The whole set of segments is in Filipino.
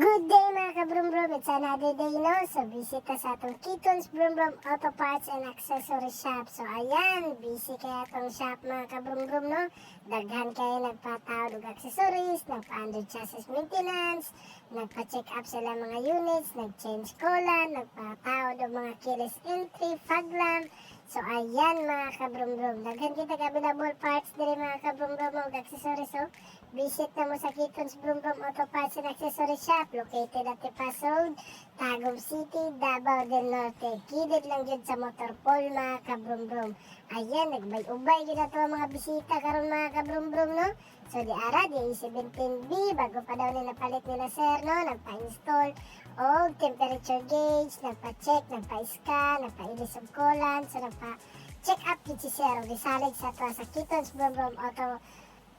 Good day mga kabrum-brum, it's another day no. So visit ka sa atong Kitons Brum-Brum Auto Parts and Accessory Shop. So ayan, busy kaya atong shop mga kabrum-brum no. Daghan kayo nagpatawad og accessories, nagpa-under chassis maintenance, nagpa-check up sila mga units, nag-change coolant, nagpatawad og mga keyless entry, fog lamp. So ayan mga kabrum-brum, daghan kita available parts diri mga kabrum-brum og accessories. So visit na mo sa Kitons Brum-Brum Auto Parts and Accessory Shop located at Tipas Road, Tagum City, Davao del Norte. Kidid lang dyan sa Motorpol mga kabrum-brum. Ayan, nagbay-ubay gina to mga bisita karon mga kabrum-brum no. So di ara di 17B bago pa daw nila palit nila sir no, nagpa-install og temperature gauge, nagpa-check, nagpa-scan, nagpa-ilis og coolant, so nagpa-check up gid si sir og gisalig sa to sa Kitons Brum-Brum Auto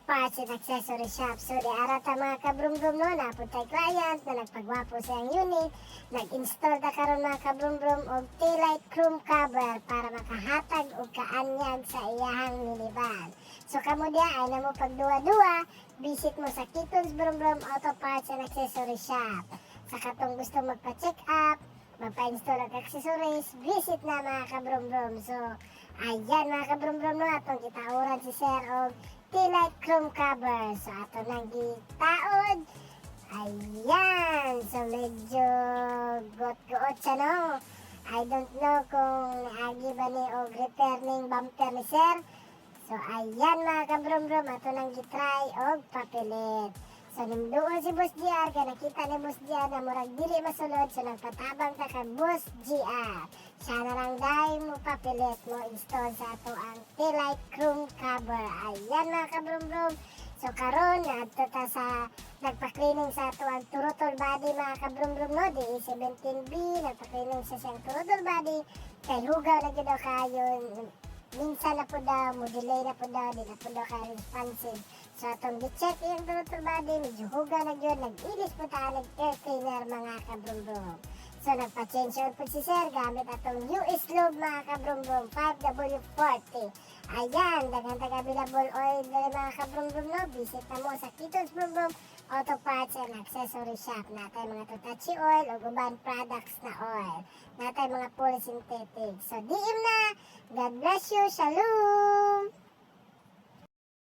Parts and Accessory Shop. So di ara ta mga kabrum-brum no, napud tay client na nagpagwapo sa ang unit, nag-install ta karon mga kabrum-brum og taillight chrome cover para makahatag og kaanyag sa iyahang minivan. So kamo dia ay namo pagduwa-duwa, visit mo sa Kitons Brum-Brum Auto Parts and Accessory Shop. Sa katong gusto magpa-check up, magpa-install og accessories, visit na mga kabrum-brum. So ayan mga kabrum-brum no, atong gitauran si sir og taillight chrome cover. So ato nang gitaod. Ayan. So medyo got-goot siya no. I don't know kung agi ba ni og repair ning bumper ni sir. So ayan mga kabrum-brum, ato nang gitry og papilit. So nimduon si Boss GR, kaya nakita ni Boss GR na murag dili masulod, so nagpatabang ta kay Boss GR. Siya na lang dahil mo papilit mo install sa ato ang taillight chrome cover. Ayan mga kabrum-brum. So karon naadto ta sa nagpa-cleaning sa ato ang turutol body mga kabrum-brum no, di 17B, nagpa-cleaning sa siyang turutol body, kay hugaw na gid daw kayo. Minsan na po daw, mo delay na po daw, di na po daw kayo responsive. So atong gi-check yung turutol body, medyo hugaw na yun, nag-ilis po tayo, nag-air cleaner mga kabrum-brum. So nagpa-change oil po si sir gamit atong US Lube mga kabrum-brum 5W40. Ayan, daghan available oil dali mga kabrum-brum no. Visit na mo sa Kitons Brum-Brum Auto Parts and Accessory Shop. Natay mga Totachi oil o uban products na oil. Natay mga full synthetic. So DM na. God bless you. Shalom!